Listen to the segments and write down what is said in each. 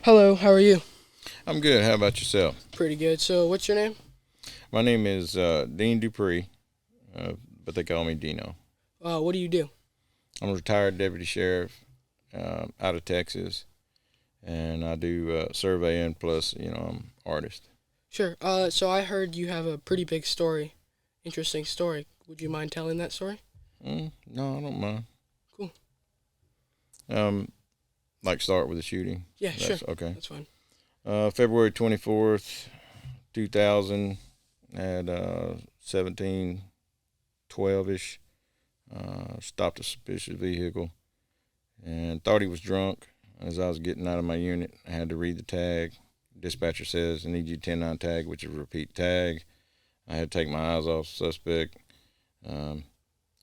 Hello, how are you? I'm good. How about yourself? Pretty good. So, what's your name? My name is Dean Depre, uh, but they call me Dino. What do you do? I'm a retired deputy sheriff out of Texas, and I do surveying plus, I'm artist. Sure. So I heard you have a pretty big story, interesting story. Would you mind telling that story? No, I don't mind. Cool. Um, like start with the shooting. Yeah, sure. That's okay. That's fine. February 24th, 2000, at 17:12ish. Stopped a suspicious vehicle and thought he was drunk. As I was getting out of my unit, I had to read the tag. Dispatcher says, I need you 10-9 tag, which is a repeat tag. I had to take my eyes off the suspect. Um,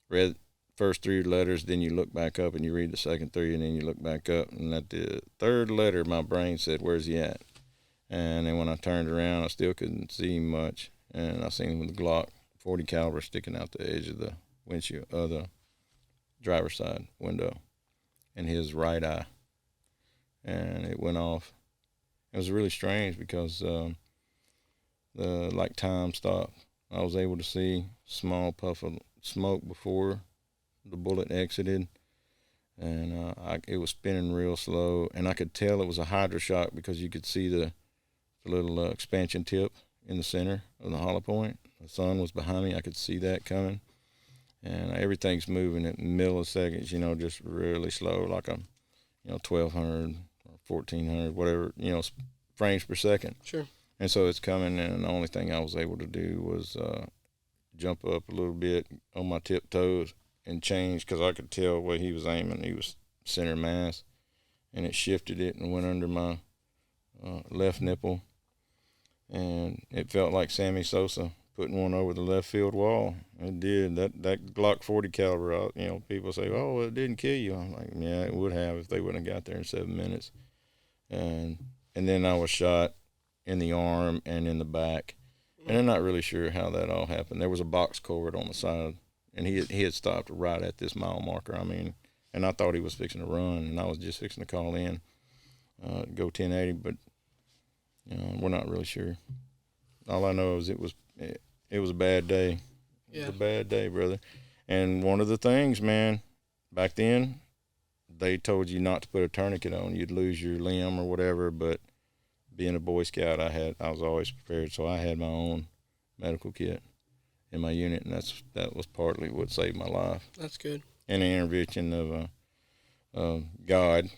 Read first three letters, then you look back up and you read the second three, and then you look back up. And at the third letter, my brain said, where's he at? And then when I turned around, I still couldn't see him much. And I seen him with the Glock 40 caliber sticking out the edge of the windshield, of the driver's side window, in his right eye. And it went off. It was really strange because the time stopped. I was able to see small puff of smoke before the bullet exited, and it was spinning real slow, and I could tell it was a hydroshock because you could see the little expansion tip in the center of the hollow point. The sun was behind me. I could see that coming, and everything's moving at milliseconds. Just really slow, like a 1200 or 1400, whatever, frames per second. Sure. And so it's coming, and the only thing I was able to do was jump up a little bit on my tiptoes and change because I could tell where he was aiming. He was center mass, and it shifted it and went under my left nipple, and it felt like Sammy Sosa putting one over the left field wall. It did. That Glock 40 caliber. People say, "Oh, it didn't kill you." I'm like, "Yeah, it would have if they wouldn't have got there in 7 minutes." And and then I was shot in the arm and in the back, and I'm not really sure how that all happened. There was a box culvert on the side, and he had stopped right at this mile marker. I mean, and I thought he was fixing to run, and I was just fixing to call in, go 1080, but we're not really sure. All I know is it was a bad day. It was Yeah. a bad day, brother. And one of the things, man, back then, they told you not to put a tourniquet on. You'd lose your limb or whatever. But being a Boy Scout, I was always prepared. So I had my own medical kit in my unit, and that was partly what saved my life. That's good. And the intervention of God,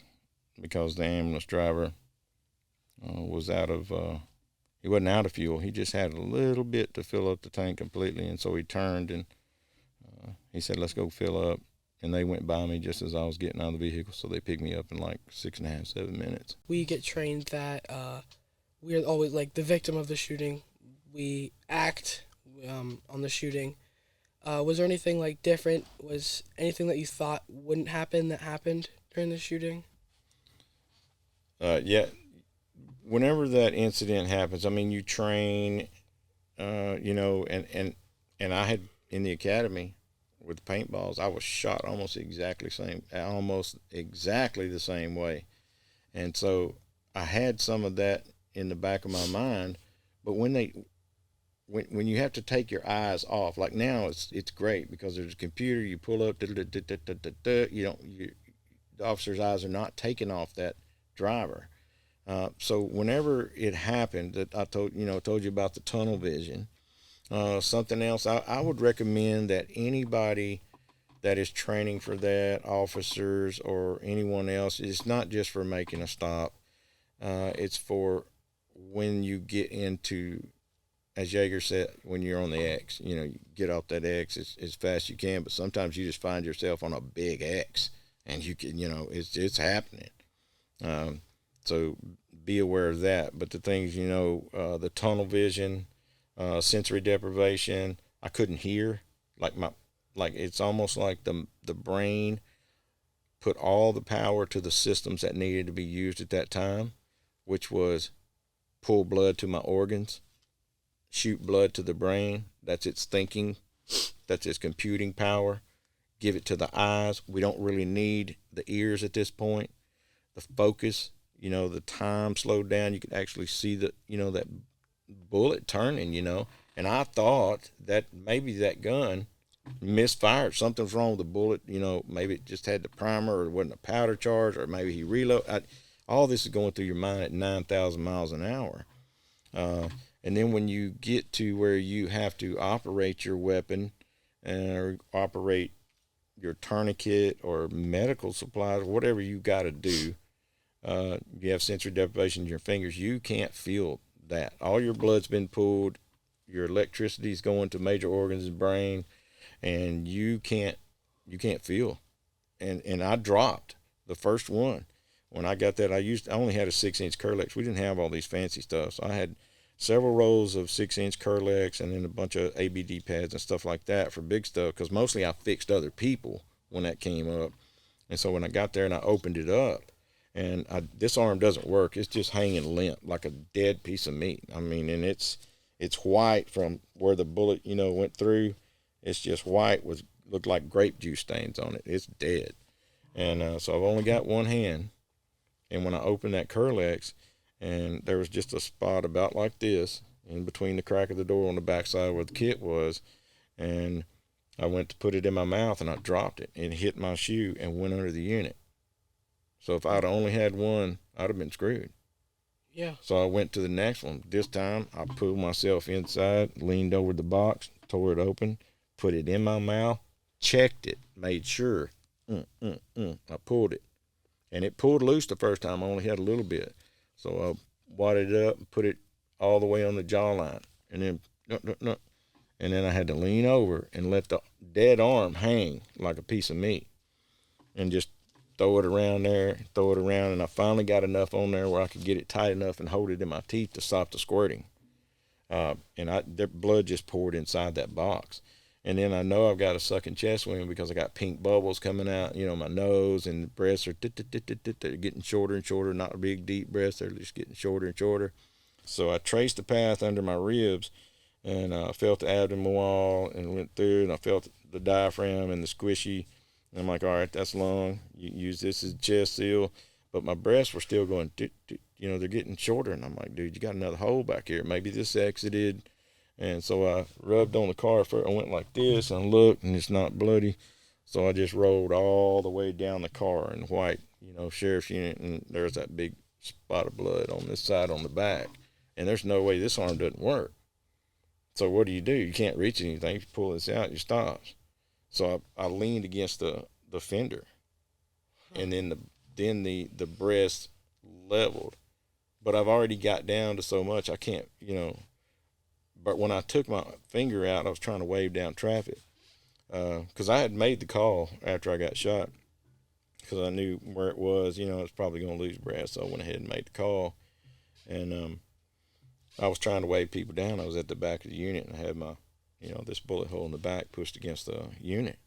because the ambulance driver was out of he wasn't out of fuel. He just had a little bit to fill up the tank completely, and so he turned and he said, "Let's go fill up." And they went by me just as I was getting out of the vehicle, so they picked me up in like 6.5, 7 minutes. We get trained that we are always like the victim of the shooting. We act on the shooting. Was there anything like different? Was anything that you thought wouldn't happen that happened during the shooting? Yeah, whenever that incident happens, I mean, you train, and I had in the academy with paintballs, I was shot almost exactly the same way, and so I had some of that in the back of my mind. But when you have to take your eyes off, like now it's great because there's a computer. You pull up, you don't the officer's eyes are not taken off that driver. So whenever it happened, that I told you about the tunnel vision. Something else I would recommend that anybody that is training for that, officers or anyone else, it's not just for making a stop. It's for when you get into, as Jaeger said, when you're on the X. You get off that X as fast as you can, but sometimes you just find yourself on a big X, and you can, it's happening. Um, so be aware of that. But the things, the tunnel vision, sensory deprivation. I couldn't hear. Like it's almost like the brain put all the power to the systems that needed to be used at that time, which was pull blood to my organs, shoot blood to the brain. That's its thinking. That's its computing power. Give it to the eyes. We don't really need the ears at this point. The focus, the time slowed down. You could actually see that bullet turning, and I thought that maybe that gun misfired. Something's wrong with the bullet. Maybe it just had the primer, or it wasn't a powder charge, or maybe he reloaded. All this is going through your mind at 9,000 miles an hour. And then when you get to where you have to operate your weapon or operate your tourniquet or medical supplies, whatever you got to do, you have sensory deprivation in your fingers, you can't feel that. All your blood's been pulled, your electricity's going to major organs in the brain, and you can't feel. And I dropped the first one. When I got that, I only had a 6-inch Curlex. We didn't have all these fancy stuff, so I had several rolls of 6-inch Curlex and then a bunch of ABD pads and stuff like that for big stuff, because mostly I fixed other people when that came up. And so when I got there and I opened it up, and this arm doesn't work. It's just hanging limp like a dead piece of meat. I mean, and it's white from where the bullet, went through. It's just white looked like grape juice stains on it. It's dead. And so I've only got one hand. And when I opened that Curlex, and there was just a spot about like this in between the crack of the door on the backside where the kit was, and I went to put it in my mouth and I dropped it. It hit my shoe and went under the unit. So if I'd only had one, I'd have been screwed. Yeah. So I went to the next one. This time I pulled myself inside, leaned over the box, tore it open, put it in my mouth, checked it, made sure. I pulled it. And it pulled loose the first time. I only had a little bit. So I wadded it up and put it all the way on the jawline. And then, and then I had to lean over and let the dead arm hang like a piece of meat. And just throw it around there, and I finally got enough on there where I could get it tight enough and hold it in my teeth to stop the squirting. And the blood just poured inside that box. And then I know I've got a sucking chest wound because I got pink bubbles coming out, my nose and the breaths are they're getting shorter and shorter, not big, deep breaths. They're just getting shorter and shorter. So I traced the path under my ribs, and I felt the abdomen wall and went through, and I felt the diaphragm and the squishy. And I'm like, all right, that's long. You use this as a chest seal. But my breaths were still going, they're getting shorter. And I'm like, dude, you got another hole back here. Maybe this exited. And so I rubbed on the car first. I went like this and looked, and it's not bloody. So I just rolled all the way down the car in white, sheriff's unit, and there's that big spot of blood on this side on the back. And there's no way this arm doesn't work. So what do? You can't reach anything. If you pull this out, it stops. So I leaned against the fender, and then the breast leveled. But I've already got down to so much I can't, But when I took my finger out, I was trying to wave down traffic, because I had made the call after I got shot, because I knew where it was. I was probably going to lose breath, so I went ahead and made the call. And I was trying to wave people down. I was at the back of the unit, and I had my, this bullet hole in the back pushed against the unit.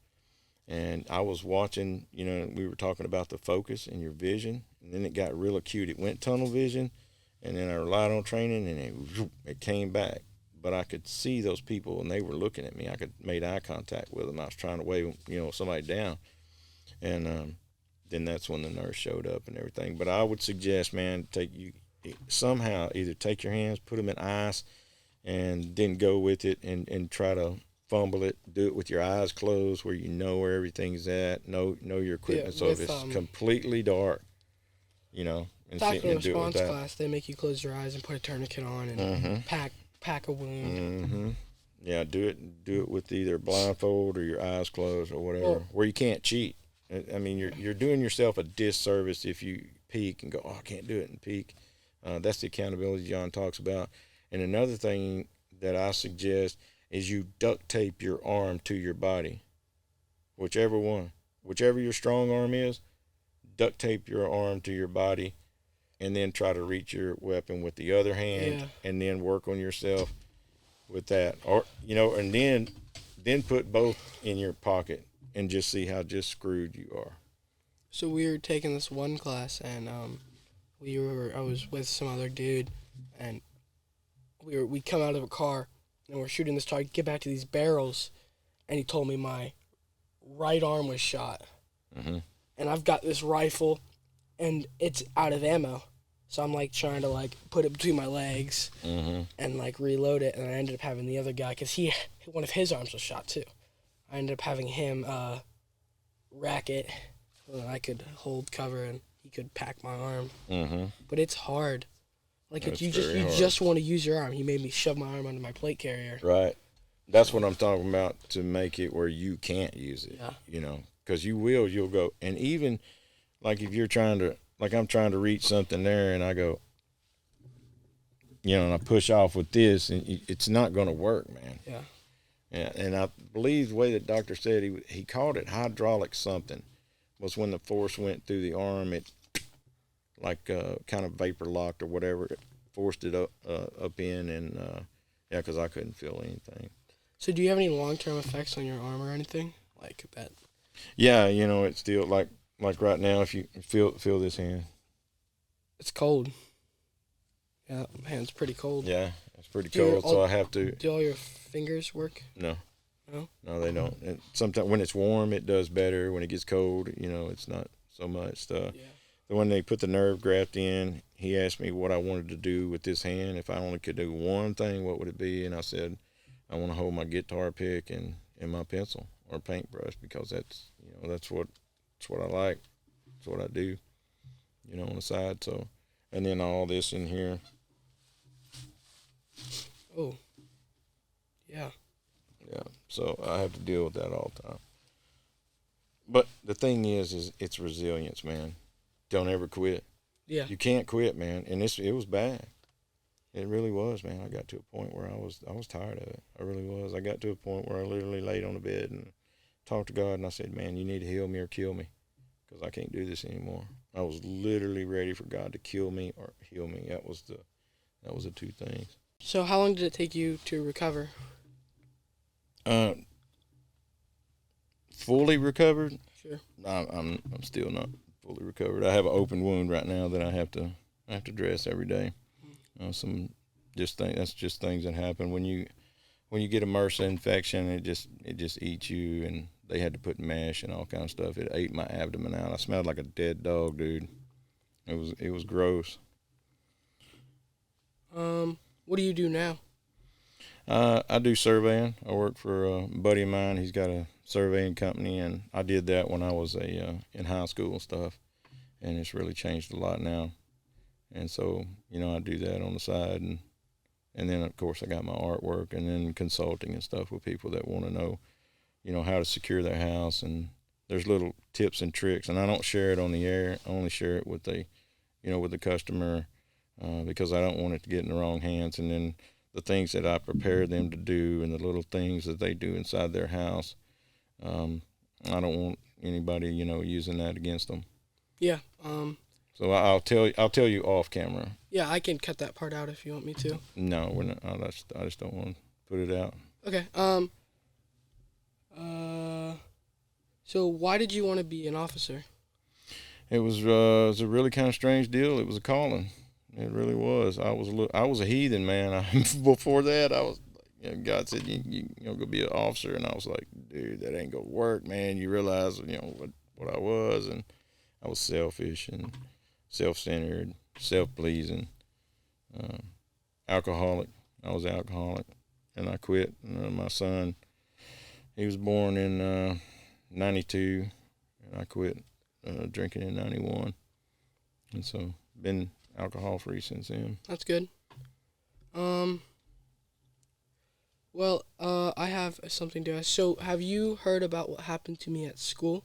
And I was watching, we were talking about the focus and your vision, and then it got real acute. It went tunnel vision, and then I relied on training, and it came back. But I could see those people, and they were looking at me. I could made eye contact with them. I was trying to wave, somebody down. And then that's when the nurse showed up and everything. But I would suggest, man, somehow either take your hands, put them in ice, and then go with it and try to fumble it. Do it with your eyes closed, where you know where everything's at. Know your equipment. Yeah, so if it's completely dark, and doctor response class, they make you close your eyes and put a tourniquet on and pack a wound. Mm-hmm. Yeah, do it with either blindfold or your eyes closed or whatever, where you can't cheat. I mean, you're doing yourself a disservice if you peek and go, oh, I can't do it, and peek. That's the accountability John talks about. And another thing that I suggest is you duct tape your arm to your body. Whichever your strong arm is, duct tape your arm to your body, and then try to reach your weapon with the other hand, and then work on yourself with that. Or, and then put both in your pocket and just see how just screwed you are. So we were taking this one class, and I was with some other dude, and we come out of a car, and we're shooting this target, get back to these barrels, and he told me my right arm was shot. Mm-hmm. And I've got this rifle, and it's out of ammo. So I'm like trying to like put it between my legs and like reload it, and I ended up having the other guy because one of his arms was shot too. I ended up having him rack it so that I could hold cover and he could pack my arm. But it's hard. Like That's you very hard. just want to use your arm. He made me shove my arm under my plate carrier. Right. That's what I'm talking about, to make it where you can't use it. Yeah. You know, because you'll go, and even like if you're trying to, like I'm trying to reach something there, and I go, you know, and I push off with this, and it's not going to work, man. Yeah. Yeah, and I believe the way the doctor said he called it hydraulic something, was when the force went through the arm, it like kind of vapor locked or whatever, it forced it up in, and yeah, because I couldn't feel anything. So do you have any long-term effects on your arm or anything like that? Yeah, you know, it's still like right now, if you feel this hand. It's cold. Yeah, my hand's pretty cold. Yeah, it's pretty cold, so I have to. Do all your fingers work? No. No? No, they don't. And sometimes when it's warm, it does better. When it gets cold, you know, it's not so much. Yeah. When they put the nerve graft in, he asked me what I wanted to do with this hand. If I only could do one thing, what would it be? And I said, I want to hold my guitar pick and my pencil or paintbrush, because that's, you know, that's what I like. That's what I do, you know, on the side. So, and then all this in here. Oh. Yeah. Yeah. So I have to deal with that all the time. But the thing is it's resilience, man. Don't ever quit. Yeah. You can't quit, man. And it was bad. It really was, man. I got to a point where I was tired of it. I really was. I got to a point where I literally laid on the bed and talked to God, and I said, man, you need to heal me or kill me, because I can't do this anymore. I was literally ready for God to kill me or heal me. That was the two things. So how long did it take you to recover? Fully recovered? Sure. I'm still not fully recovered. I have an open wound right now that I have to dress every day. That's just things that happen when you get a MRSA infection. It just eats you, and they had to put mesh and all kind of stuff. It ate my abdomen out. I smelled like a dead dog, dude. It was gross. What do you do now? I do surveying. I work for a buddy of mine. He's got a surveying company, and I did that when I was in high school and stuff, and it's really changed a lot now. And so, you know, I do that on the side, and then of course I got my artwork, and then consulting and stuff with people that want to know, you know, how to secure their house. And there's little tips and tricks, and I don't share it on the air. I only share it with the customer, because I don't want it to get in the wrong hands. And then the things that I prepare them to do, and the little things that they do inside their house, I don't want anybody, you know, using that against them. Yeah. So I'll tell you off camera. Yeah, I can cut that part out if you want me to. No, we're not. I just don't want to put it out. Okay. So why did you want to be an officer? It was a really kind of strange deal. It was a calling. It really was. I was a heathen, man. Before that, I was. You know, God said you know, go be an officer, and I was like, dude, that ain't gonna work, man. You realize, you know, what I was, and I was selfish and self-centered, self-pleasing, alcoholic. I was alcoholic, and I quit. My son, he was born in 92, and I quit drinking in 91, and so been alcohol-free since then. That's good. Well, I have something to ask. So, have you heard about what happened to me at school?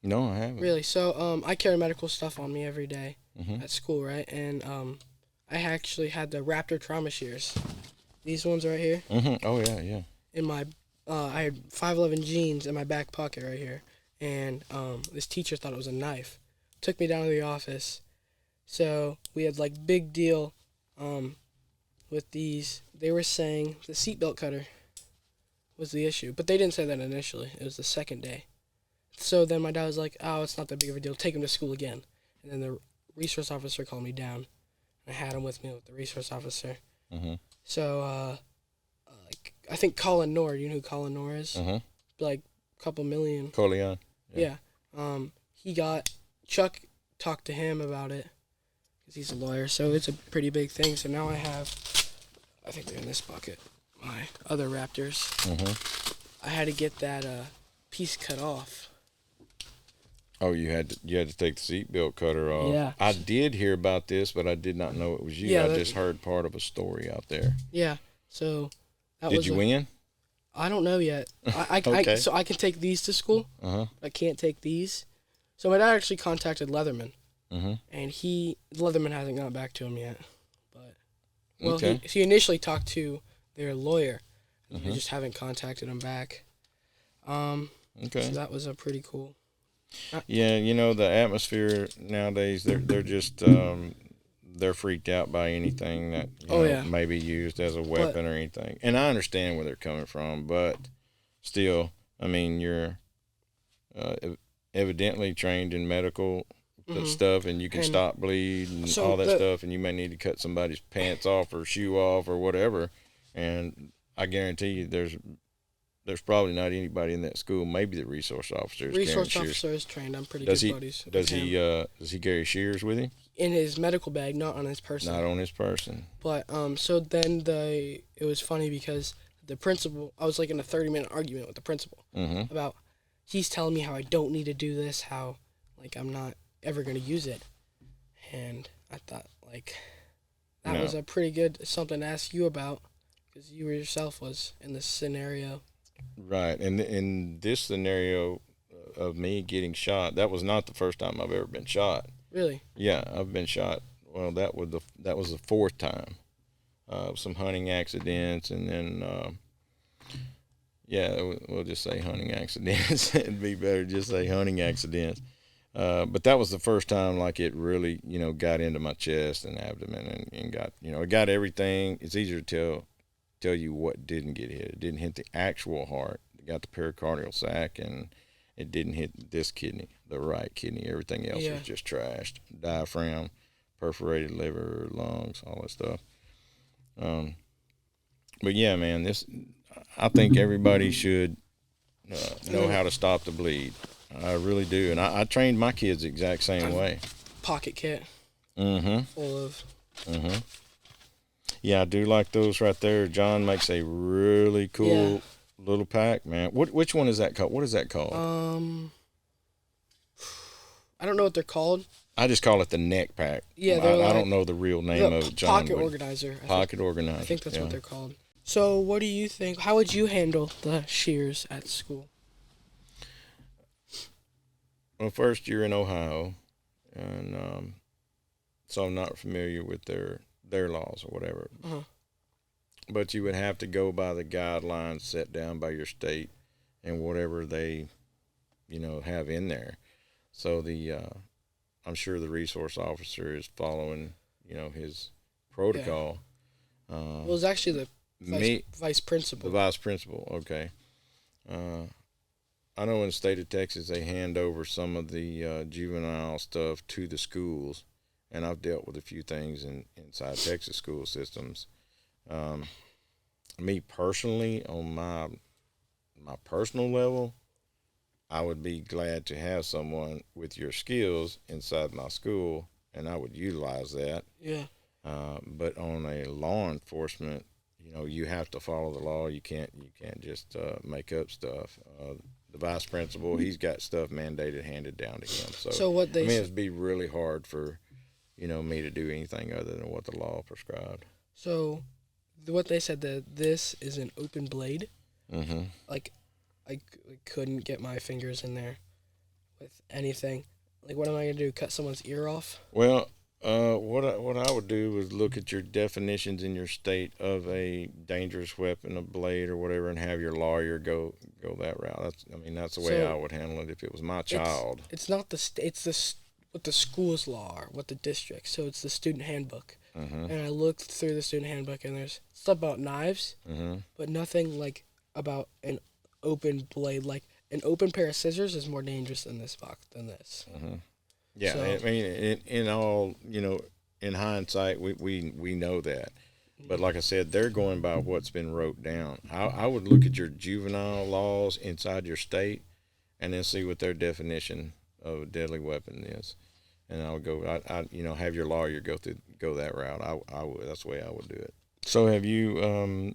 No, I haven't. Really? So, I carry medical stuff on me every day Mm-hmm. at school, right? And I actually had the Raptor trauma shears. These ones right here. Mm-hmm. Oh yeah, yeah. In my, I had 511 jeans in my back pocket right here, and this teacher thought it was a knife. Took me down to the office. So we had like big deal, with these. They were saying the seatbelt cutter was the issue, but they didn't say that initially. It was the second day. So then my dad was like, "Oh, it's not that big of a deal. Take him to school again." And then the resource officer called me down. I had him with me with the resource officer. Mm-hmm. So, like I think Colin Noor. You know who Colin Noor is? Mm-hmm. Like a couple million. Corleone. Yeah. Chuck talked to him about it. because he's a lawyer. So it's a pretty big thing. So now I think they're in this bucket, my other Raptors. I had to get that piece cut off. Oh, you had to take the seatbelt cutter off. Yeah. I did hear about this, but I did not know it was you. Yeah, I just heard part of a story out there. Yeah. So that Did was you win? I don't know yet. Okay. So I can take these to school. I can't take these. So my dad actually contacted Leatherman, and Leatherman hasn't gotten back to him yet. But he initially talked to their lawyer, and they just haven't contacted him back. So that was a pretty cool. Yeah, the atmosphere nowadays, they're just they're freaked out by anything that may be used as a weapon or anything. And I understand where they're coming from, but still, I mean, you're evidently trained in medical stuff, and you can stop bleed and all that stuff, and you may need to cut somebody's pants off or shoe off or whatever. And I guarantee you, there's probably not anybody in that school. Maybe the resource officer is Resource officer is trained. I'm pretty good buddies. Does he carry shears with him? In his medical bag, not on his person. Not on his person. But so then it was funny because the principal, I was like in a 30-minute argument with the principal about he's telling me how I don't need to do this, how like I'm not ever going to use it. And I thought like that was a pretty good something to ask you about because you yourself was in this scenario. Right. And in this scenario of me getting shot, that was not the first time I've ever been shot. Really? Yeah, I've been shot. Well, that was the fourth time. Some hunting accidents, and then we'll just say hunting accidents. It'd be better to just say hunting accidents. But that was the first time like it really got into my chest and abdomen and got it got everything. It's easier to tell you what didn't get hit. It didn't hit the actual heart. It got the pericardial sac, and it didn't hit this kidney, the right kidney. Everything else was just trashed. Diaphragm, perforated liver, lungs, all that stuff. But yeah, man, I think everybody should know how to stop the bleed. I really do. And I trained my kids the exact same way. Pocket kit. Full of. Yeah, I do like those right there. John makes a really cool little pack, man. Which one is that called? What is that called? I don't know what they're called. I just call it the neck pack. Yeah, I don't know the real name of it, John. Pocket organizer. Pocket organizer. I think that's what they're called. So what do you think? How would you handle the shears at school? Well, first, you're in Ohio, and so I'm not familiar with their laws or whatever. But you would have to go by the guidelines set down by your state and whatever they, have in there. So I'm sure the resource officer is following, his protocol. Yeah. Well, it was actually the vice principal. The vice principal, okay. I know in the state of Texas they hand over some of the juvenile stuff to the schools, and I've dealt with a few things inside Texas school systems. Me personally, on my personal level, I would be glad to have someone with your skills inside my school, and I would utilize that. Yeah. But on a law enforcement, you have to follow the law. You can't just make up stuff. The vice principal, he's got stuff mandated, handed down to him. So it'd be really hard for, me to do anything other than what the law prescribed. So, what they said that this is an open blade. Like, I couldn't get my fingers in there with anything. Like, what am I gonna do? Cut someone's ear off? Well, what I would do is look at your definitions in your state of a dangerous weapon, a blade or whatever, and have your lawyer go that route. That's the way I would handle it if it was my child. It's not what the school's law are, what the district. So it's the student handbook. And I looked through the student handbook, and there's stuff about knives, but nothing like about an open blade. Like an open pair of scissors is more dangerous than this. Yeah, so, in all, in hindsight, we know that. But like I said, they're going by what's been wrote down. I would look at your juvenile laws inside your state and then see what their definition of a deadly weapon is. and I would go. Have your lawyer go that route. I would. That's the way I would do it. So have you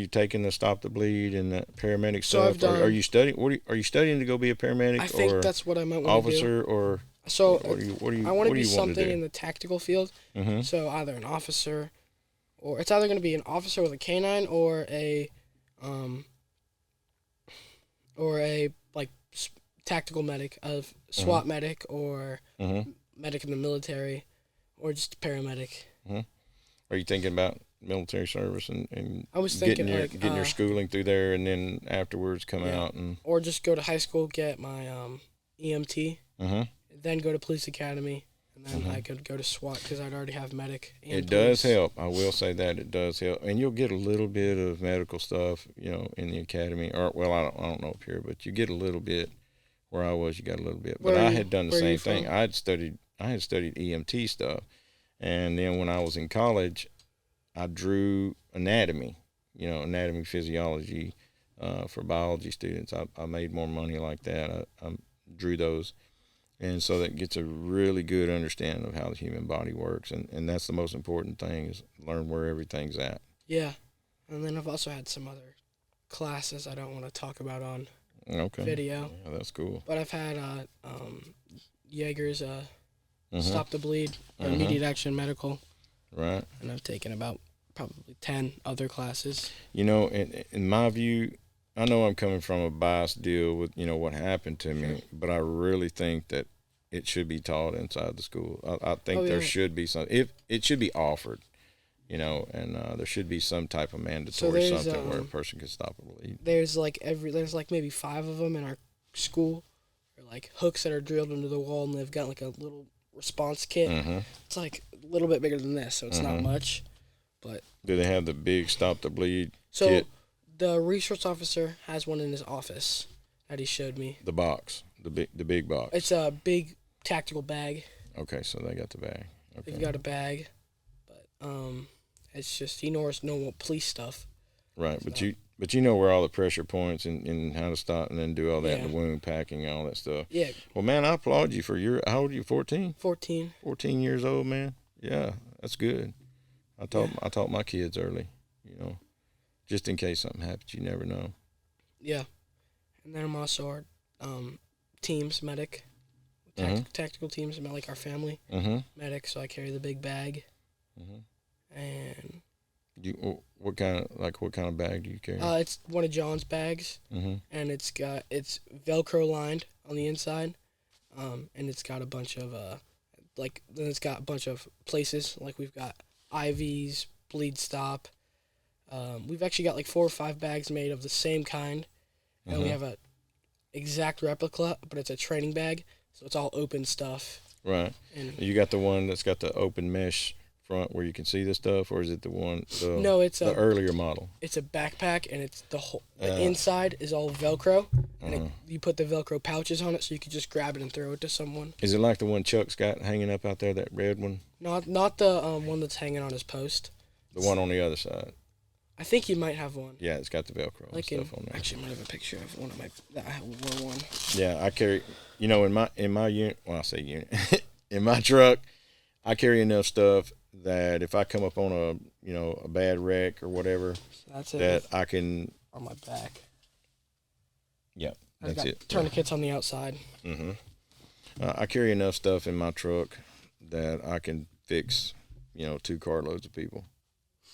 taken the stop the bleed and the paramedic So I've stuff? Or are done. you studying? Are you studying to go be a I paramedic think or that's what I might want to do. officer or So I want to what do be you want to something do? in the tactical field. Mm-hmm. So either an officer, or it's either going to be an officer with a canine, um, or a like tactical medic, of SWAT medic, or Mm-hmm. medic in the military, or just paramedic. Mm-hmm. Are you thinking about military service and I was getting thinking like your schooling through there and then afterwards come yeah, out and or just go to high school, get my EMT, mm-hmm. then go to police academy, and then Mm-hmm. I could go to SWAT because I'd already have medic and It does police. help. I will say that it does help, and you'll get a little bit of medical stuff, in the academy. Or well, I don't know up here, but you get a little bit. Where I was, you got a little bit. But Where are I you? had done the Where are you same thing. from? I had studied EMT stuff, and then when I was in college, I drew anatomy, anatomy physiology, for biology students. I made more money like that. I drew those, and so that gets a really good understanding of how the human body works, and that's the most important thing is learn where everything's at. Yeah, and then I've also had some other classes I don't want to talk about on Okay, video, yeah, that's cool. but I've had Jaeger's Mhm, Stop the Bleed or mhm. Immediate Action Medical, Right. and I've taken about probably 10 other classes. In my view, I know I'm coming from a biased deal with what happened to Sure. me, but I really think that it should be taught inside the school. I Oh think there yeah. should be some. If it should be offered, and there should be some type of So mandatory something where a person can stop a bleed. there's like maybe 5 of them in our school, or like hooks that are drilled into the wall, and they've got like a little response kit. Mm-hmm. It's like a little bit bigger than this, so it's not Mm-hmm. much. But Do they have the big stop the bleed so kit? the resource officer has one in his office that he showed me. The box, the big box. It's a big tactical bag. Okay, so they got the bag. They've Okay, got a bag, but it's just he knows no police stuff. right. So But you know where all the pressure points and how to stop and then do all that, yeah, the wound packing and all that stuff. yeah, Well, man, I applaud you for how old are you? 14? 14. 14 years old, man. Yeah, that's good. I Yeah, taught I taught my kids early, just in case something happens. You never know. yeah. And then I'm also our teams medic, Mhm. tactical teams, like our family Mhm. medic. So I carry the big bag, Mhm. and What kind of bag do you carry? it's one of John's bags, Mhm. and it's Velcro lined on the inside, and it's got a bunch of then it's got a bunch of places like we've got IVs, bleed stop. We've actually got like 4 or 5 bags made of the same kind, and we Mhm. have a exact replica, but it's a training bag, so it's all open stuff. Right. And You got the one that's got the open mesh front where you can see the stuff, or is it the no, the earlier model? it's a backpack, and it's the Uh. inside is all Velcro, and Uh-huh. you put the Velcro pouches on it, so you can just grab it and throw it to someone. Is it like the one Chuck's got hanging up out there, that red one, Not the one that's hanging on his post. the one on the other side? I think he might have one. Yeah, it's got the Velcro and Like in stuff on there. actually, I might have a picture of one of my that I wore one. Yeah, I carry. In my unit. Well, I say unit. In my truck, I carry enough stuff that if I come up on a bad wreck or whatever, So that's it that I can. on my back. Yeah, I've that's got it. tourniquets on the outside. Mm-hmm. I carry enough stuff in my truck that I can fix, 2 carloads of people,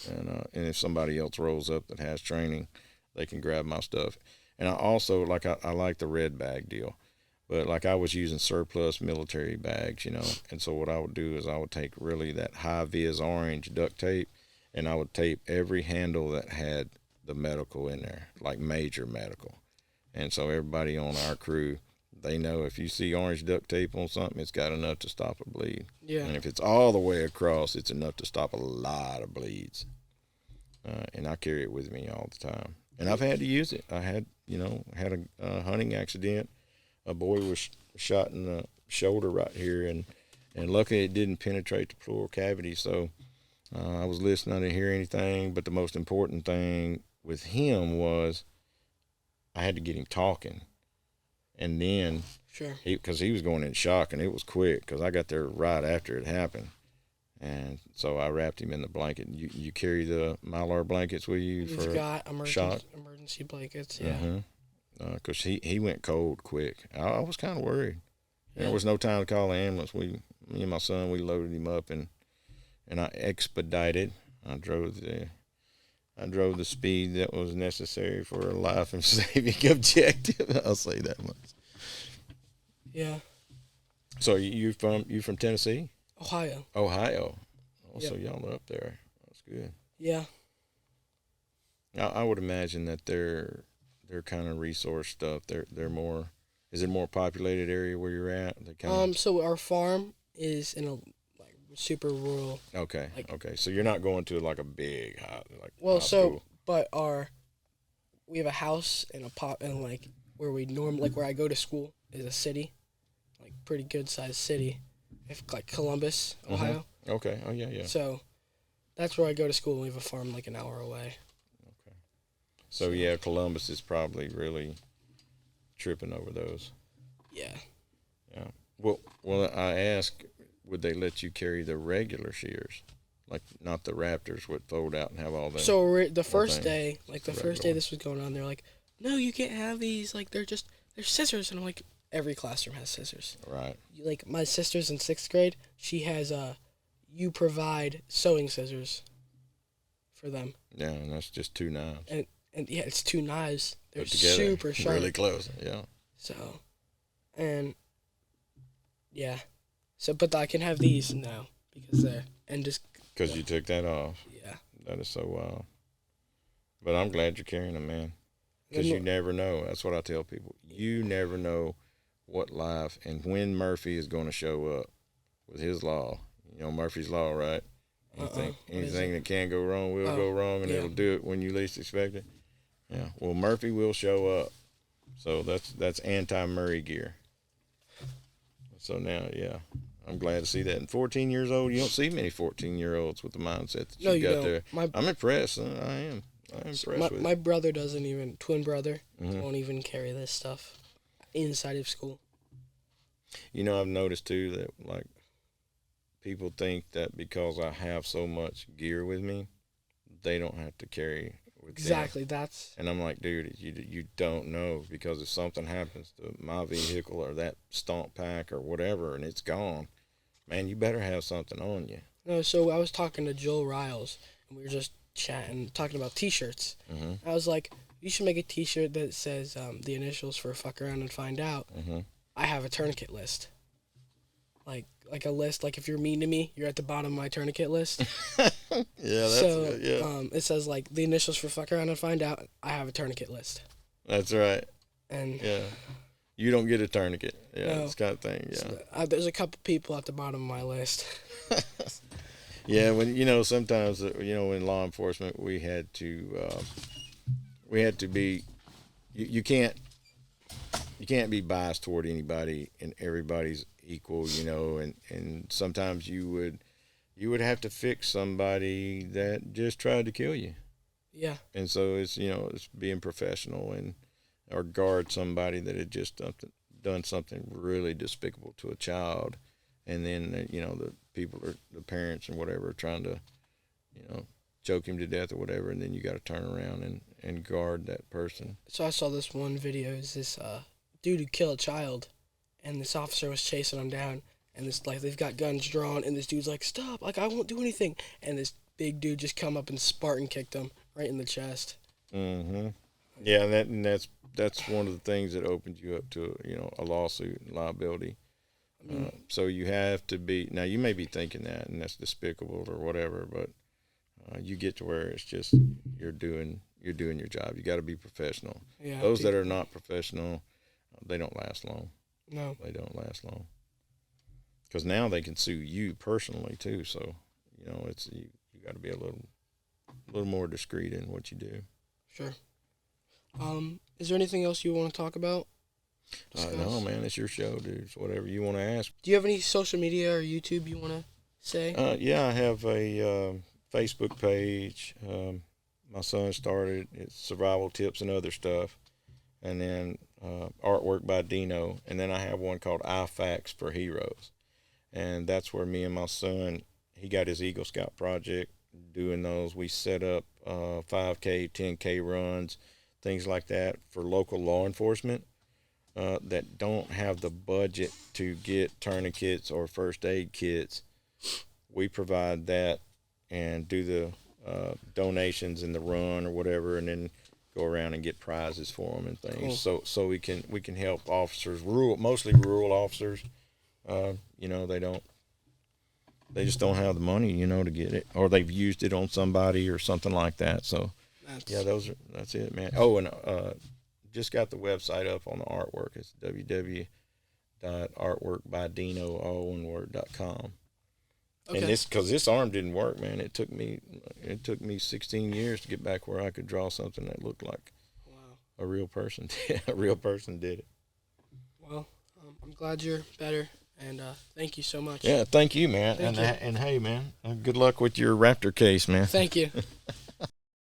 and if somebody else rolls up that has training, they can grab my stuff. And I also I like the red bag deal. But like I was using surplus military bags, and so what I would do is I would take really that high vis orange duct tape, and I would tape every handle that had the medical in there, like major medical. And so everybody on our crew, they know if you see orange duct tape on something, it's got enough to stop a bleed. Yeah. And if it's all the way across, it's enough to stop a lot of bleeds. And I carry it with me all the time. And I've had to use it. I had a hunting accident. A boy was shot in the shoulder right here, and luckily it didn't penetrate the pleural cavity. So I was listening, I didn't hear anything. But the most important thing with him was I had to get him talking, and then Sure. because he was going in shock, and it was quick because I got there right after it happened, and so I wrapped him in the blanket. You carry the Mylar blankets with you We've for got shock? emergency blankets. Yeah. Because he went cold quick. I was kind of worried. Yeah. There was no time to call the ambulance. Me and my son, we loaded him up and I expedited. I drove the speed that was necessary for a life and saving objective. I'll say that much. Yeah. So you from Tennessee? Ohio. Ohio. Oh, Yep. so y'all are up there. That's good. Yeah. I would imagine that their kind of resource stuff. They're more. Is it a more populated area where you're at? They kind So our farm is in a like super rural. Okay. Like, Okay. So you're not going to like a big well, high so school. but we have a house and a pop and like where we where I go to school is a city, like pretty good sized city, if like Columbus, Ohio. Okay. Oh yeah. So that's where I go to school. We have a farm like an hour away. Okay. So yeah, Columbus is probably really tripping over those. Yeah. Yeah. Well, I asked, would they let you carry the regular shears, like not the Raptors would fold out and have all that? So the first thing. day, like the first day this was going on, they're like, "No, you can't have these. Like they're scissors." And I'm like, every classroom has scissors. Right. Like my sister's in 6th grade. She has you provide sewing scissors for them. Yeah, and that's just two knives. And yeah, it's 2 knives. They're Put together, super sharp. really close. Yeah. So, and yeah, so but I can have these now because they're and just Because you took that off. Yeah. That is so wild. But I'm glad you're carrying them, man. Because you never know. That's what I tell people. You never know what life and when Murphy is going to show up with his law. You know Murphy's law, right? Anything that can go wrong will go wrong, and it'll do it when you least expect it. Yeah. Well, Murphy will show up. So that's anti-Murray gear. So now, yeah, I'm glad to see that. And 14 years old, you don't see many 14-year-olds with the mindset that you got there. I'm impressed. I am. I'm impressed with it. My brother doesn't even, twin brother, won't even carry this stuff inside of school. You know, I've noticed too that like people think that because I have so much gear with me, they don't have to carry with Exactly, them. that's... And I'm like, dude, you don't know, because if something happens to my vehicle or that stomp pack or whatever and it's gone, man, you better have something on you. No, so I was talking to Joel Riles, and we were just chatting, talking about T-shirts. I was like, you should make a T-shirt that says the initials for fuck around and find out. I have a tourniquet list. Like a list, like if you're mean to me, you're at the bottom of my tourniquet list. Yeah, that's good. Yeah. It says like the initials for fuck around and find out. I have a tourniquet list. That's right. And yeah, you don't get a tourniquet. Yeah, no, this kind of thing. Yeah. So, there's a couple people at the bottom of my list. Yeah, when sometimes in law enforcement we had to be. You can't be biased toward anybody, and everybody's equal, and sometimes you would have to fix somebody that just tried to kill you. Yeah. And so it's being professional or guard somebody that had just done something really despicable to a child, and then the people or the parents and whatever are trying to choke him to death or whatever, and then you got to turn around and guard that person. So I saw this one video. Is this dude who killed a child, and this officer was chasing him down, and this they've got guns drawn, and this dude's like, stop, I won't do anything, and this big dude just come up and Spartan kicked him right in the chest. Yeah, and that's one of the things that opens you up to a lawsuit and liability. So you have to be, now you may be thinking that and that's despicable or whatever, but you get to where it's just you're doing your job. You got to be professional. Yeah, those that are not professional, they don't last long. No, they don't last long, because now they can sue you personally too. So it's you got to be a little more discreet in what you do. Sure. Is there anything else you want to talk about? No, man, it's your show, dude. It's whatever you want to ask. Do you have any social media or YouTube you want to say? Yeah, I have a Facebook page. My son started. It's survival tips and other stuff. And then Artwork by Dino, and then I have one called iFacts for Heroes, and that's where me and my son, he got his Eagle Scout project doing those. We set up 5K, 10K runs, things like that for local law enforcement that don't have the budget to get tourniquets or first aid kits. We provide that and do the donations in the run or whatever, and then go around and get prizes for them and things. Cool. So we can help officers, mostly rural officers. They just don't have the money, to get it, or they've used it on somebody or something like that. So that's it, man. Oh, and just got the website up on the artwork. It's www.artworkbydino.com. Okay. And because this arm didn't work, man. It took me 16 years to get back where I could draw something that looked like a real person. A real person did it. Well, I'm glad you're better, and thank you so much. Yeah, thank you, man. Thank you. And hey, man, good luck with your Raptor case, man. Thank you.